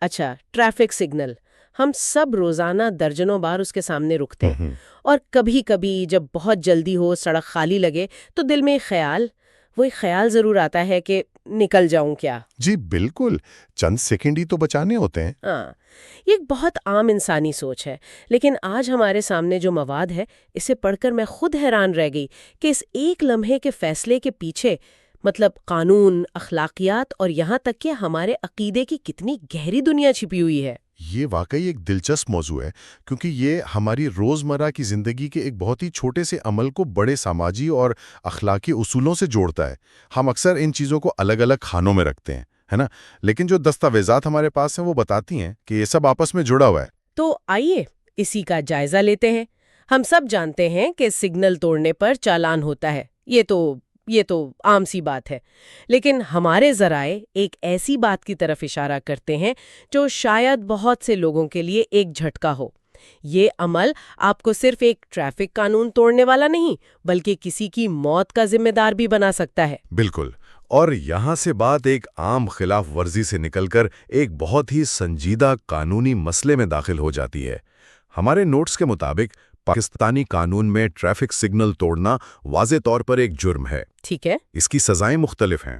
اچھا، traffic signal ہم سب روزانہ درجنوں بار اس کے سامنے رکتے ہیں، اور کبھی کبھی جب بہت جلدی ہو، سڑک خالی لگے تو دل میں ایک خیال ضرور آتا ہے کہ نکل جاؤں کیا؟ جی بالکل، چند سیکنڈ ہی تو بچانے ہوتے ہیں۔ ہاں، یہ ایک بہت عام انسانی سوچ ہے، لیکن آج ہمارے سامنے جو مواد ہے اسے پڑھ کر میں خود حیران رہ گئی کہ اس ایک لمحے کے فیصلے کے پیچھے قانون، اخلاقیات اور یہاں تک کہ ہمارے عقیدے کی کتنی گہری دنیا چھپی ہوئی ہے۔ یہ واقعی ایک دلچسپ موضوع ہے، کیونکہ یہ ہماری روزمرہ کی زندگی کے ایک بہت ہی چھوٹے سے عمل کو بڑے سماجی اور اخلاقی اصولوں سے جوڑتا ہے۔ ہم اکثر ان چیزوں کو الگ الگ خانوں میں رکھتے ہیں، ہے نا؟ لیکن جو دستاویزات ہمارے پاس ہیں وہ بتاتی ہیں کہ یہ سب آپس میں جڑا ہوا ہے۔ تو آئیے اسی کا جائزہ لیتے ہیں۔ ہم سب جانتے ہیں کہ سگنل توڑنے پر چالان ہوتا ہے، یہ تو عام سی بات ہے، لیکن ہمارے ذرائع ایک ایسی بات کی طرف اشارہ کرتے ہیں جو شاید بہت سے لوگوں کے لیے ایک جھٹکا ہو۔ یہ عمل آپ کو صرف ایک ٹریفک قانون توڑنے والا نہیں، بلکہ کسی کی موت کا ذمہ دار بھی بنا سکتا ہے۔ بالکل، اور یہاں سے بات ایک عام خلاف ورزی سے نکل کر ایک بہت ہی سنجیدہ قانونی مسئلے میں داخل ہو جاتی ہے۔ ہمارے نوٹس کے مطابق پاکستانی قانون میں ٹریفک سگنل توڑنا واضح طور پر ایک جرم ہے۔ ٹھیک ہے۔ اس کی سزائیں مختلف ہیں۔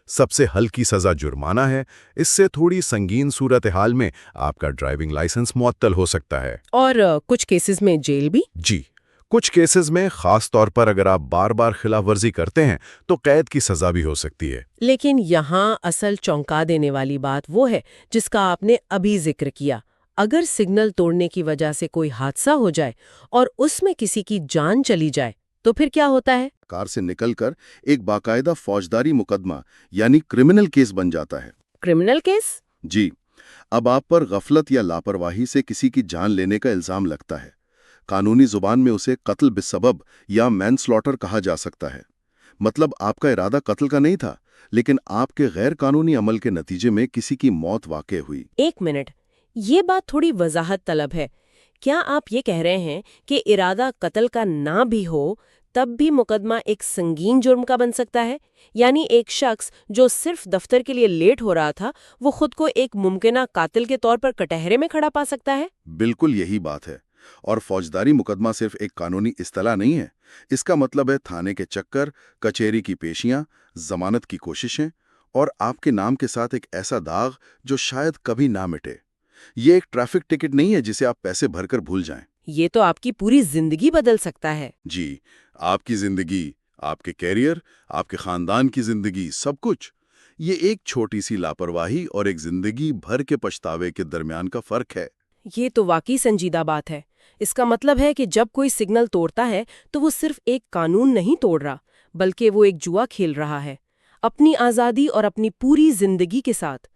سب سے ہلکی سزا جرمانہ ہے، اس سے تھوڑی سنگین صورتحال میں آپ کا ڈرائیونگ لائسنس معطل ہو سکتا ہے۔ اور کچھ کیسز میں جیل بھی؟ جی، کچھ کیسز میں خاص طور پر اگر آپ بار بار خلاف ورزی کرتے ہیں تو قید کی سزا بھی ہو سکتی ہے۔ لیکن یہاں اصل چونکا دینے والی بات وہ ہے جس کا آپ نے ابھی ذکر کیا۔ اگر سگنل توڑنے کی وجہ سے کوئی حادثہ ہو جائے اور اس میں کسی کی جان چلی جائے تو پھر کیا ہوتا ہے؟ کار سے نکل کر ایک باقاعدہ فوجداری مقدمہ یعنی کرمنل کیس بن جاتا ہے۔ Criminal case? جی، اب آپ پر غفلت یا لاپرواہی سے کسی کی جان لینے کا الزام لگتا ہے۔ قانونی زبان میں اسے قتل بسبب یا مین سلاٹر کہا جا سکتا ہے۔ مطلب آپ کا ارادہ قتل کا نہیں تھا، لیکن آپ کے غیر قانونی عمل کے نتیجے میں کسی کی موت واقع ہوئی۔ ایک منٹ، یہ بات تھوڑی وضاحت طلب ہے۔ کیا آپ یہ کہہ رہے ہیں کہ ارادہ قتل کا نہ بھی ہو تب بھی مقدمہ ایک سنگین جرم کا بن سکتا ہے؟ یعنی ایک شخص جو صرف دفتر کے لیے لیٹ ہو رہا تھا وہ خود کو ایک ممکنہ قاتل کے طور پر کٹہرے میں کھڑا پا سکتا ہے؟ بالکل یہی بات ہے۔ اور فوجداری مقدمہ صرف ایک قانونی اصطلاح نہیں ہے، اس کا مطلب ہے تھانے کے چکر، کچہری کی پیشیاں، ضمانت کی کوششیں اور آپ کے نام کے ساتھ ایک ایسا داغ جو شاید کبھی نہ مٹے۔ یہ ایک ٹریفک ٹکٹ نہیں ہے جسے آپ پیسے بھر کر بھول جائیں۔ یہ تو آپ کی پوری زندگی بدل سکتا ہے۔ جی، آپ کی زندگی، آپ کے کیریئر، آپ کے خاندان کی زندگی، سب کچھ۔ یہ ایک چھوٹی سی لاپرواہی اور ایک زندگی بھر کے پچھتاوے کے درمیان کا فرق ہے۔ یہ تو واقعی سنجیدہ بات ہے۔ اس کا مطلب ہے کہ جب کوئی سگنل توڑتا ہے تو وہ صرف ایک قانون نہیں توڑ رہا، بلکہ وہ ایک جوا کھیل رہا ہے اپنی آزادی اور اپنی پوری زندگی کے ساتھ۔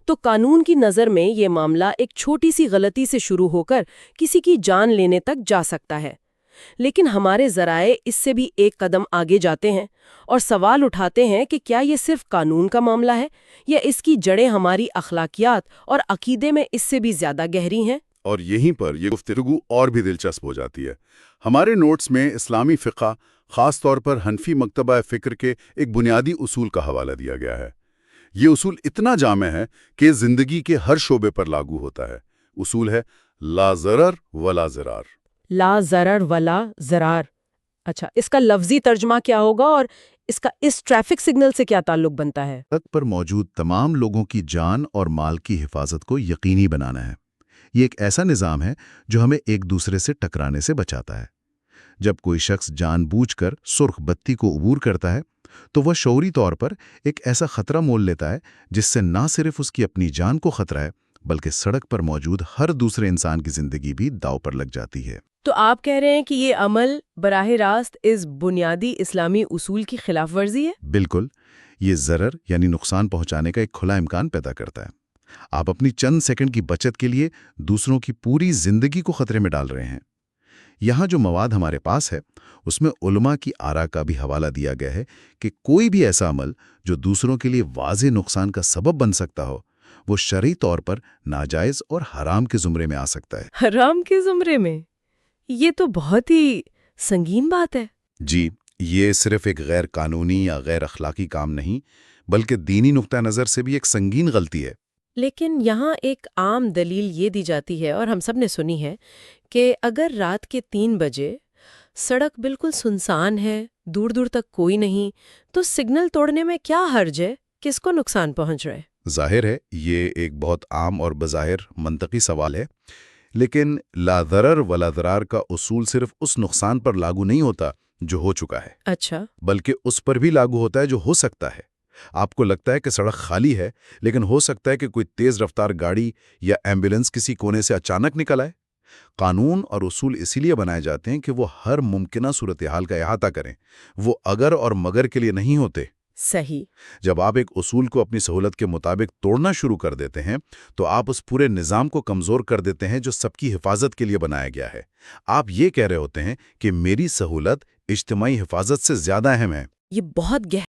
تو قانون کی نظر میں یہ معاملہ ایک چھوٹی سی غلطی سے شروع ہو کر کسی کی جان لینے تک جا سکتا ہے، لیکن ہمارے ذرائع اس سے بھی ایک قدم آگے جاتے ہیں اور سوال اٹھاتے ہیں کہ کیا یہ صرف قانون کا معاملہ ہے یا اس کی جڑیں ہماری اخلاقیات اور عقیدے میں اس سے بھی زیادہ گہری ہیں؟ اور یہیں پر یہ گفتگو اور بھی دلچسپ ہو جاتی ہے۔ ہمارے نوٹس میں اسلامی فقہ، خاص طور پر حنفی مکتبہ فکر کے ایک بنیادی اصول کا حوالہ دیا گیا ہے۔ یہ اصول اتنا جامع ہے کہ زندگی کے ہر شعبے پر لاگو ہوتا ہے۔ اصول ہے لا ضرر ولا ضرار۔ لا ضرر ولا ضرار۔ اچھا، اس کا لفظی ترجمہ کیا ہوگا اور اس ٹریفک سگنل سے کیا تعلق بنتا ہے؟ سڑک پر موجود تمام لوگوں کی جان اور مال کی حفاظت کو یقینی بنانا ہے۔ یہ ایک ایسا نظام ہے جو ہمیں ایک دوسرے سے ٹکرانے سے بچاتا ہے۔ جب کوئی شخص جان بوجھ کر سرخ بتی کو عبور کرتا ہے تو وہ شعوری طور پر ایک ایسا خطرہ مول لیتا ہے جس سے نہ صرف اس کی اپنی جان کو خطرہ ہے بلکہ سڑک پر موجود ہر دوسرے انسان کی زندگی بھی داؤ پر لگ جاتی ہے۔ تو آپ کہہ رہے ہیں کہ یہ عمل براہ راست اس بنیادی اسلامی اصول کی خلاف ورزی ہے؟ بالکل، یہ ضرر یعنی نقصان پہنچانے کا ایک کھلا امکان پیدا کرتا ہے۔ آپ اپنی چند سیکنڈ کی بچت کے لیے دوسروں کی پوری زندگی کو خطرے میں ڈال رہے ہیں۔ یہاں جو مواد ہمارے پاس ہے اس میں علماء کی آراء کا بھی حوالہ دیا گیا ہے کہ کوئی بھی ایسا عمل جو دوسروں کے لیے واضح نقصان کا سبب بن سکتا ہو وہ شرعی طور پر ناجائز اور حرام کے زمرے میں آ سکتا ہے۔ حرام کے زمرے میں؟ یہ تو بہت ہی سنگین بات ہے۔ جی، یہ صرف ایک غیر قانونی یا غیر اخلاقی کام نہیں بلکہ دینی نقطہ نظر سے بھی ایک سنگین غلطی ہے۔ لیکن یہاں ایک عام دلیل یہ دی جاتی ہے اور ہم سب نے سنی ہے کہ اگر رات کے 3 بجے سڑک بالکل سنسان ہے، دور دور تک کوئی نہیں، تو سگنل توڑنے میں کیا حرج ہے؟ کس کو نقصان پہنچ رہا ہے؟ ظاہر ہے یہ ایک بہت عام اور بظاہر منطقی سوال ہے، لیکن لا ضرر ولا ضرار کا اصول صرف اس نقصان پر لاگو نہیں ہوتا جو ہو چکا ہے، اچھا، بلکہ اس پر بھی لاگو ہوتا ہے جو ہو سکتا ہے۔ آپ کو لگتا ہے کہ سڑک خالی ہے، لیکن ہو سکتا ہے کہ کوئی تیز رفتار گاڑی یا ایمبولینس کسی کونے سے اچانک نکل آئے۔ قانون اور اصول اسی لیے بنائے جاتے ہیں کہ وہ ہر ممکنہ صورتحال کا احاطہ کریں، وہ اگر اور مگر کے لیے نہیں ہوتے۔ صحیح۔ جب آپ ایک اصول کو اپنی سہولت کے مطابق توڑنا شروع کر دیتے ہیں تو آپ اس پورے نظام کو کمزور کر دیتے ہیں جو سب کی حفاظت کے لیے بنایا گیا ہے۔ آپ یہ کہہ رہے ہوتے ہیں کہ میری سہولت اجتماعی حفاظت سے زیادہ اہم ہے۔ یہ بہت گہرا